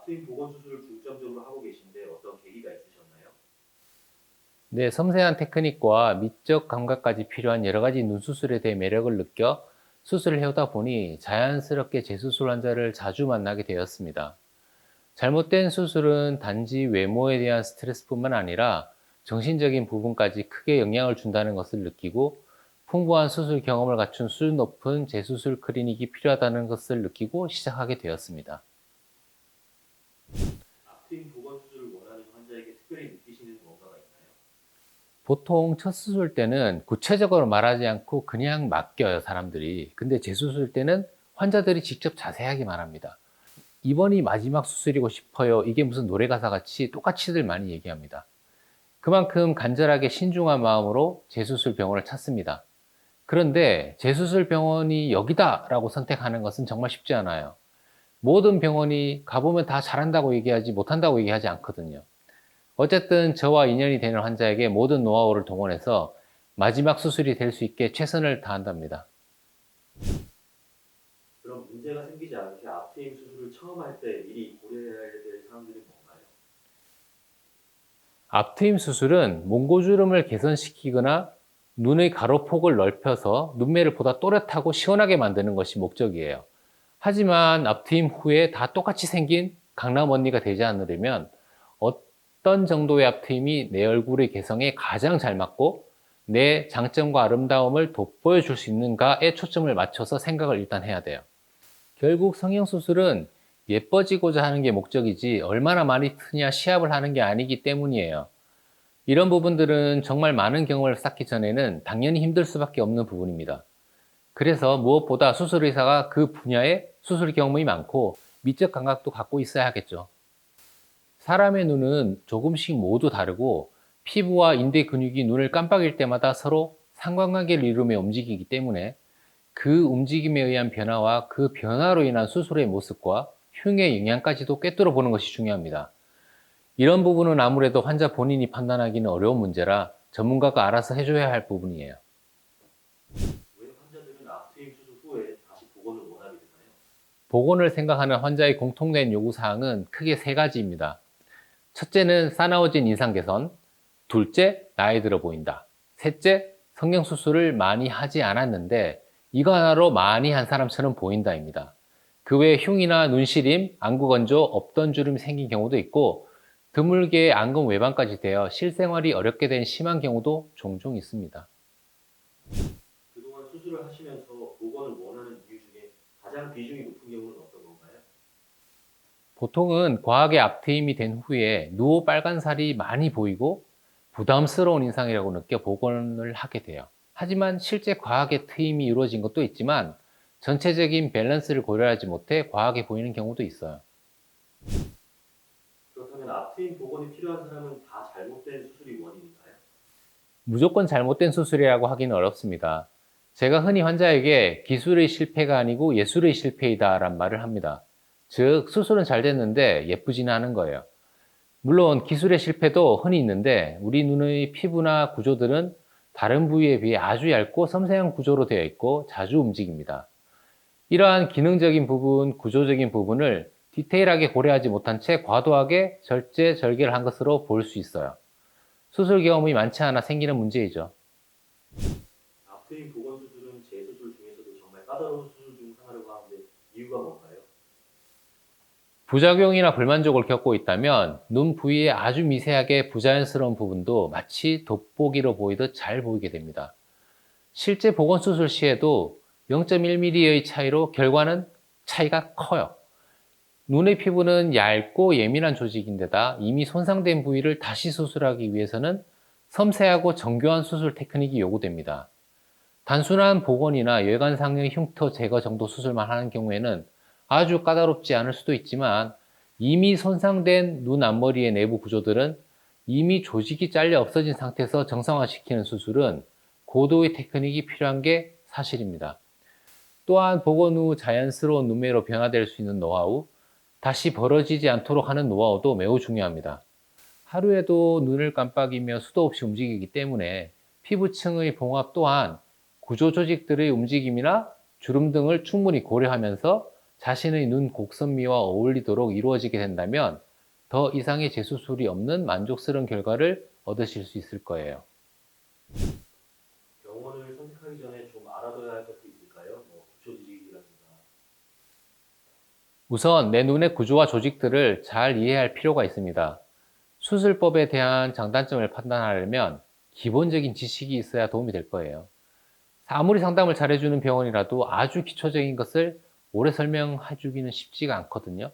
앞트임 보건 수술을 중점적으로 하고 계신데 어떤 계기가 있으셨나요? 네, 섬세한 테크닉과 미적 감각까지 필요한 여러 가지 눈 수술에 대해 매력을 느껴 수술을 해오다 보니 자연스럽게 재수술 환자를 자주 만나게 되었습니다. 잘못된 수술은 단지 외모에 대한 스트레스뿐만 아니라 정신적인 부분까지 크게 영향을 준다는 것을 느끼고 풍부한 수술 경험을 갖춘 수준 높은 재수술 클리닉이 필요하다는 것을 느끼고 시작하게 되었습니다. 앞트임 보건 수술을 원하는 환자에게 특별히 느끼시는 뭔가가 있나요? 보통 첫 수술 때는 구체적으로 말하지 않고 그냥 맡겨요, 사람들이. 근데 재수술 때는 환자들이 직접 자세하게 말합니다. 이번이 마지막 수술이고 싶어요. 이게 무슨 노래 가사 같이 똑같이들 많이 얘기합니다. 그만큼 간절하게 신중한 마음으로 재수술 병원을 찾습니다. 그런데 재수술 병원이 여기다라고 선택하는 것은 정말 쉽지 않아요. 모든 병원이 가보면 다 잘한다고 얘기하지 못한다고 얘기하지 않거든요. 어쨌든 저와 인연이 되는 환자에게 모든 노하우를 동원해서 마지막 수술이 될 수 있게 최선을 다한답니다. 그럼 문제가 생기지 않게 앞트임 수술을 처음 할 때 미리 고려해야 될 사항들이 뭔가요? 앞트임 수술은 몽고주름을 개선시키거나 눈의 가로폭을 넓혀서 눈매를 보다 또렷하고 시원하게 만드는 것이 목적이에요. 하지만 앞트임 후에 다 똑같이 생긴 강남 언니가 되지 않으려면 어떤 정도의 앞트임이 내 얼굴의 개성에 가장 잘 맞고 내 장점과 아름다움을 돋보여줄 수 있는가에 초점을 맞춰서 생각을 일단 해야 돼요. 결국 성형수술은 예뻐지고자 하는 게 목적이지 얼마나 많이 트냐 시합을 하는 게 아니기 때문이에요. 이런 부분들은 정말 많은 경험을 쌓기 전에는 당연히 힘들 수밖에 없는 부분입니다. 그래서 무엇보다 수술 의사가 그 분야에 수술 경험이 많고 미적 감각도 갖고 있어야 하겠죠. 사람의 눈은 조금씩 모두 다르고 피부와 인대 근육이 눈을 깜빡일 때마다 서로 상관관계를 이루며 움직이기 때문에 그 움직임에 의한 변화와 그 변화로 인한 수술의 모습과 흉의 영향까지도 꿰뚫어 보는 것이 중요합니다. 이런 부분은 아무래도 환자 본인이 판단하기는 어려운 문제라 전문가가 알아서 해줘야 할 부분이에요. 왜 환자들은 앞트임 수술 후에 다시 보건을 원하게 되나요? 보건을 생각하는 환자의 공통된 요구사항은 크게 세 가지입니다. 첫째는 싸나워진 인상 개선, 둘째, 나이 들어 보인다. 셋째, 성형수술을 많이 하지 않았는데 이거 하나로 많이 한 사람처럼 보인다입니다. 그 외에 흉이나 눈시림, 안구건조, 없던 주름이 생긴 경우도 있고 드물게 안검 외반까지 되어 실생활이 어렵게 된 심한 경우도 종종 있습니다. 그동안 수술을 하시면서 보건을 원하는 이유 중에 가장 비중이 높은 경우는 어떤 건가요? 보통은 과하게 앞트임이 된 후에 누오 빨간 살이 많이 보이고 부담스러운 인상이라고 느껴 복원을 하게 돼요. 하지만 실제 과하게 트임이 이루어진 것도 있지만 전체적인 밸런스를 고려하지 못해 과하게 보이는 경우도 있어요. 그렇다면 앞트임 보건이 필요한 사람은 다 잘못된 수술이 원인인가요? 무조건 잘못된 수술이라고 하기는 어렵습니다. 제가 흔히 환자에게 기술의 실패가 아니고 예술의 실패이다란 말을 합니다. 즉, 수술은 잘 됐는데 예쁘지는 않은 거예요. 물론 기술의 실패도 흔히 있는데 우리 눈의 피부나 구조들은 다른 부위에 비해 아주 얇고 섬세한 구조로 되어 있고 자주 움직입니다. 이러한 기능적인 부분, 구조적인 부분을 디테일하게 고려하지 못한 채 과도하게 절제절개를 한 것으로 볼 수 있어요. 수술 경험이 많지 않아 생기는 문제이죠. 앞트임 보건 수술은 재수술 중에서도 정말 까다로운 수술 중 하나라고 하는데 이유가 뭔가요? 부작용이나 불만족을 겪고 있다면 눈 부위에 아주 미세하게 부자연스러운 부분도 마치 돋보기로 보이듯 잘 보이게 됩니다. 실제 보건 수술 시에도 0.1mm의 차이로 결과는 차이가 커요. 눈의 피부는 얇고 예민한 조직인데다 이미 손상된 부위를 다시 수술하기 위해서는 섬세하고 정교한 수술 테크닉이 요구됩니다. 단순한 복원이나 외관상의 흉터 제거 정도 수술만 하는 경우에는 아주 까다롭지 않을 수도 있지만 이미 손상된 눈 앞머리의 내부 구조들은 이미 조직이 잘려 없어진 상태에서 정상화시키는 수술은 고도의 테크닉이 필요한 게 사실입니다. 또한 복원 후 자연스러운 눈매로 변화될 수 있는 노하우, 다시 벌어지지 않도록 하는 노하우도 매우 중요합니다. 하루에도 눈을 깜빡이며 수도 없이 움직이기 때문에 피부층의 봉합 또한 구조 조직들의 움직임이나 주름 등을 충분히 고려하면서 자신의 눈 곡선미와 어울리도록 이루어지게 된다면 더 이상의 재수술이 없는 만족스러운 결과를 얻으실 수 있을 거예요. 병원을 선택하기 전에 좀 알아둬야 할 것도 있을까요? 뭐 기초 지식이라든가. 우선 내 눈의 구조와 조직들을 잘 이해할 필요가 있습니다. 수술법에 대한 장단점을 판단하려면 기본적인 지식이 있어야 도움이 될 거예요. 아무리 상담을 잘해주는 병원이라도 아주 기초적인 것을 오래 설명해주기는 쉽지가 않거든요.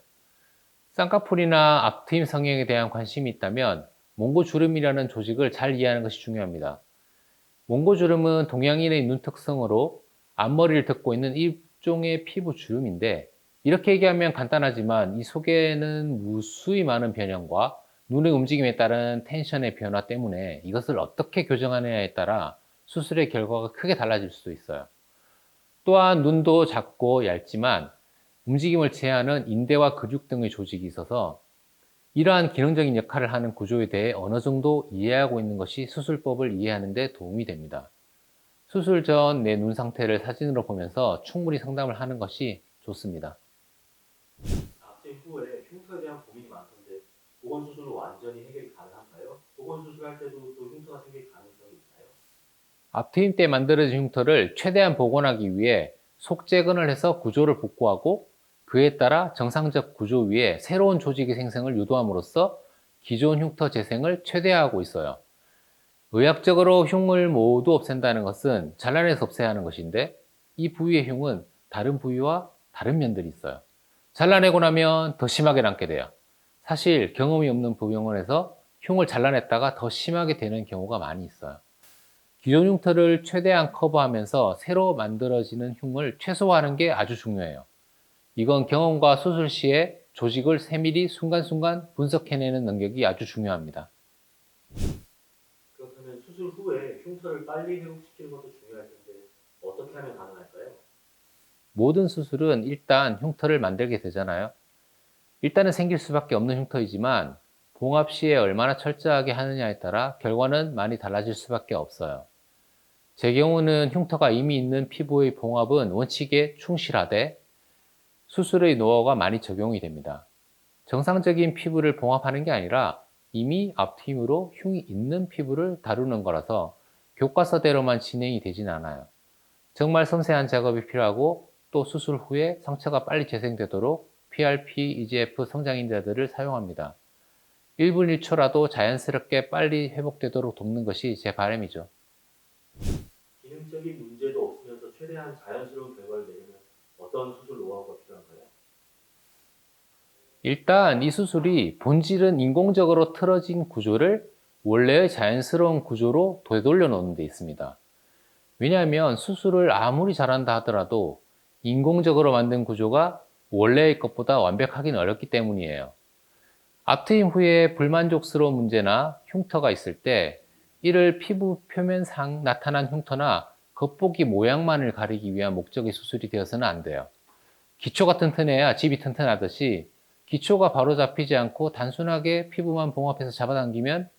쌍꺼풀이나 앞트임 성형에 대한 관심이 있다면 몽고주름이라는 조직을 잘 이해하는 것이 중요합니다. 몽고주름은 동양인의 눈 특성으로 앞머리를 덮고 있는 일종의 피부 주름인데, 이렇게 얘기하면 간단하지만 이 속에는 무수히 많은 변형과 눈의 움직임에 따른 텐션의 변화 때문에 이것을 어떻게 교정하느냐에 따라 수술의 결과가 크게 달라질 수도 있어요. 또한 눈도 작고 얇지만 움직임을 제한하는 인대와 근육 등의 조직이 있어서 이러한 기능적인 역할을 하는 구조에 대해 어느 정도 이해하고 있는 것이 수술법을 이해하는 데 도움이 됩니다. 수술 전 내 눈 상태를 사진으로 보면서 충분히 상담을 하는 것이 좋습니다. 앞트임 후에 흉터에 대한 고민이 많던데 보건 수술로 완전히 해결이 가능한가요? 보건 수술할 때도 또 흉터가 생길 가능성이 있나요? 앞트임 때 만들어진 흉터를 최대한 복원하기 위해 속재근을 해서 구조를 복구하고 그에 따라 정상적 구조 위에 새로운 조직의 생성을 유도함으로써 기존 흉터 재생을 최대화하고 있어요. 의학적으로 흉을 모두 없앤다는 것은 잘라내서 없애야 하는 것인데, 이 부위의 흉은 다른 부위와 다른 면들이 있어요. 잘라내고 나면 더 심하게 남게 돼요. 사실 경험이 없는 부병원에서 흉을 잘라냈다가 더 심하게 되는 경우가 많이 있어요. 기존 흉터를 최대한 커버하면서 새로 만들어지는 흉을 최소화하는 게 아주 중요해요. 이건 경험과 수술 시에 조직을 세밀히 순간순간 분석해내는 능력이 아주 중요합니다. 그렇다면 수술 후에 흉터를 빨리 회복시키는 것도 중요할 텐데 어떻게 하면 가능할까요? 모든 수술은 일단 흉터를 만들게 되잖아요. 일단은 생길 수밖에 없는 흉터이지만 봉합 시에 얼마나 철저하게 하느냐에 따라 결과는 많이 달라질 수밖에 없어요. 제 경우는 흉터가 이미 있는 피부의 봉합은 원칙에 충실하되 수술의 노하우가 많이 적용이 됩니다. 정상적인 피부를 봉합하는 게 아니라 이미 앞트임으로 흉이 있는 피부를 다루는 거라서 교과서대로만 진행이 되진 않아요. 정말 섬세한 작업이 필요하고 또 수술 후에 상처가 빨리 재생되도록 PRP, EGF 성장인자들을 사용합니다. 1분 1초라도 자연스럽게 빨리 회복되도록 돕는 것이 제 바람이죠. 기능적인 문제도 없으면서 최대한 자연스러운 결과를 내려면 어떤 수술 노하우가 필요한가요? 일단 이 수술이 본질은 인공적으로 틀어진 구조를 원래의 자연스러운 구조로 되돌려 놓는 데 있습니다. 왜냐하면 수술을 아무리 잘한다 하더라도 인공적으로 만든 구조가 원래의 것보다 완벽하긴 어렵기 때문이에요. 앞트임 후에 불만족스러운 문제나 흉터가 있을 때 이를 피부 표면상 나타난 흉터나 겉보기 모양만을 가리기 위한 목적의 수술이 되어서는 안 돼요. 기초가 튼튼해야 집이 튼튼하듯이 기초가 바로 잡히지 않고 단순하게 피부만 봉합해서 잡아당기면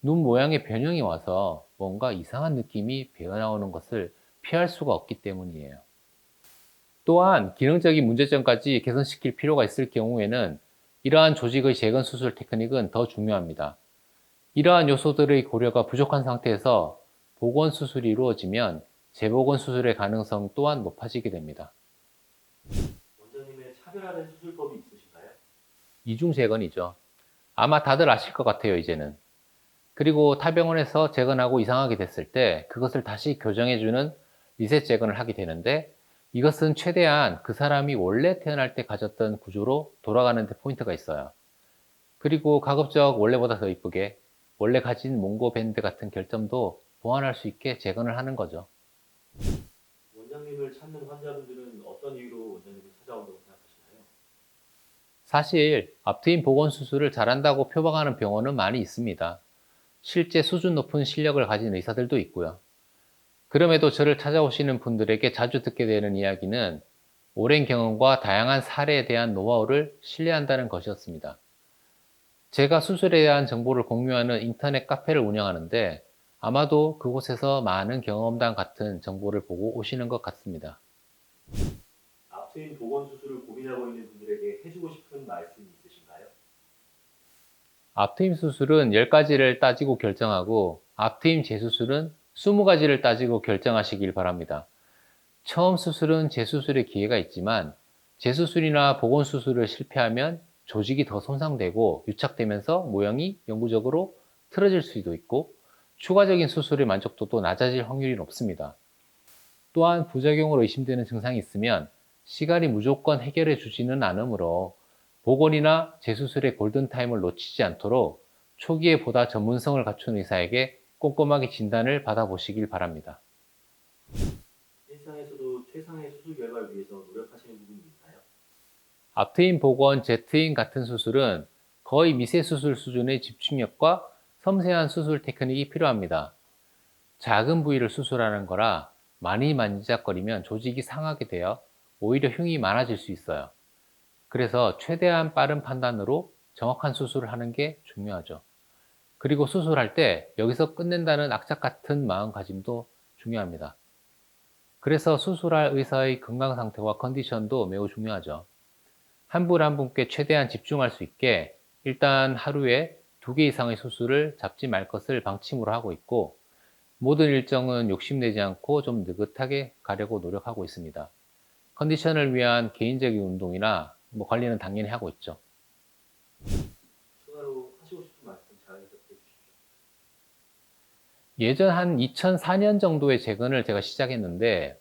눈 모양의 변형이 와서 뭔가 이상한 느낌이 배어나오는 것을 피할 수가 없기 때문이에요. 또한 기능적인 문제점까지 개선시킬 필요가 있을 경우에는 이러한 조직의 재건 수술 테크닉은 더 중요합니다. 이러한 요소들의 고려가 부족한 상태에서 복원 수술이 이루어지면 재복원 수술의 가능성 또한 높아지게 됩니다. 원장님의 차별화된 수술법이 있으신가요? 이중 재건이죠. 아마 다들 아실 것 같아요, 이제는. 그리고 타 병원에서 재건하고 이상하게 됐을 때 그것을 다시 교정해주는 리셋 재건을 하게 되는데, 이것은 최대한 그 사람이 원래 태어날 때 가졌던 구조로 돌아가는 데 포인트가 있어요. 그리고 가급적 원래보다 더 이쁘게 원래 가진 몽고 밴드 같은 결점도 보완할 수 있게 재건을 하는 거죠. 원장님을 찾는 환자분들은 어떤 이유로 원장님을 찾아온다고 생각하시나요? 사실 앞트임 복원 수술을 잘한다고 표방하는 병원은 많이 있습니다. 실제 수준 높은 실력을 가진 의사들도 있고요. 그럼에도 저를 찾아오시는 분들에게 자주 듣게 되는 이야기는 오랜 경험과 다양한 사례에 대한 노하우를 신뢰한다는 것이었습니다. 제가 수술에 대한 정보를 공유하는 인터넷 카페를 운영하는데 아마도 그곳에서 많은 경험담 같은 정보를 보고 오시는 것 같습니다. 앞트임 보건 수술을 고민 고민하고 있는 분들에게 해주고 싶은 말씀이 있으신가요? 앞트임 수술은 10가지를 따지고 결정하고 앞트임 재수술은 20가지를 따지고 결정하시길 바랍니다. 처음 수술은 재수술의 기회가 있지만 재수술이나 보건수술을 실패하면 조직이 더 손상되고 유착되면서 모형이 영구적으로 틀어질 수도 있고 추가적인 수술의 만족도도 낮아질 확률이 높습니다. 또한 부작용으로 의심되는 증상이 있으면 시간이 무조건 해결해 주지는 않으므로 보건이나 재수술의 골든타임을 놓치지 않도록 초기에 보다 전문성을 갖춘 의사에게 꼼꼼하게 진단을 받아보시길 바랍니다. 일상에서도 최상의 수술 결과를 위해서 노력하시는 부분이 있나요? 앞트임 복원, Z임 같은 수술은 거의 미세 수술 수준의 집중력과 섬세한 수술 테크닉이 필요합니다. 작은 부위를 수술하는 거라 많이 만지작거리면 조직이 상하게 되어 오히려 흉이 많아질 수 있어요. 그래서 최대한 빠른 판단으로 정확한 수술을 하는 게 중요하죠. 그리고 수술할 때 여기서 끝낸다는 악착 같은 마음가짐도 중요합니다. 그래서 수술할 의사의 건강 상태와 컨디션도 매우 중요하죠. 한 분 한 분께 최대한 집중할 수 있게 일단 하루에 2개 이상의 수술을 잡지 말 것을 방침으로 하고 있고 모든 일정은 욕심내지 않고 좀 느긋하게 가려고 노력하고 있습니다. 컨디션을 위한 개인적인 운동이나 관리는 당연히 하고 있죠. 추가로 하시고 싶은 말씀 자연스럽게 해주십시오. 예전 한 2004년 정도에 재건을 제가 시작했는데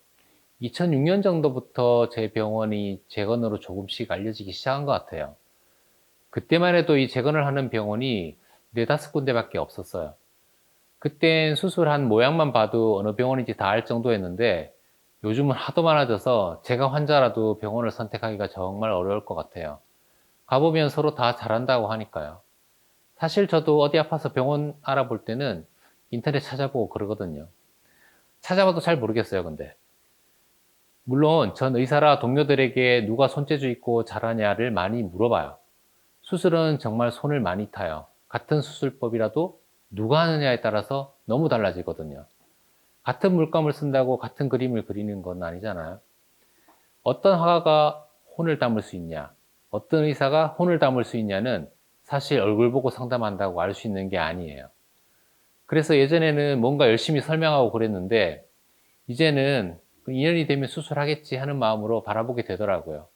2006년 정도부터 제 병원이 재건으로 조금씩 알려지기 시작한 것 같아요. 그때만 해도 이 재건을 하는 병원이 4-5군데밖에 없었어요. 그땐 수술한 모양만 봐도 어느 병원인지 다 알 정도였는데 요즘은 하도 많아져서 제가 환자라도 병원을 선택하기가 정말 어려울 것 같아요. 가보면 서로 다 잘한다고 하니까요. 사실 저도 어디 아파서 병원 알아볼 때는 인터넷 찾아보고 그러거든요. 찾아봐도 잘 모르겠어요, 근데. 물론 전 의사라 동료들에게 누가 손재주 있고 잘하냐를 많이 물어봐요. 수술은 정말 손을 많이 타요. 같은 수술법이라도 누가 하느냐에 따라서 너무 달라지거든요. 같은 물감을 쓴다고 같은 그림을 그리는 건 아니잖아요. 어떤 화가가 혼을 담을 수 있냐, 어떤 의사가 혼을 담을 수 있냐는 사실 얼굴 보고 상담한다고 알 수 있는 게 아니에요. 그래서 예전에는 뭔가 열심히 설명하고 그랬는데 이제는 인연이 되면 수술하겠지 하는 마음으로 바라보게 되더라고요.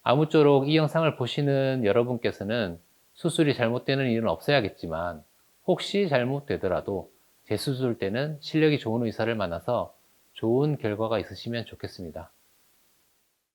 아무쪼록 이 영상을 보시는 여러분께서는 수술이 잘못되는 일은 없어야겠지만 혹시 잘못되더라도 재수술 때는 실력이 좋은 의사를 만나서 좋은 결과가 있으시면 좋겠습니다.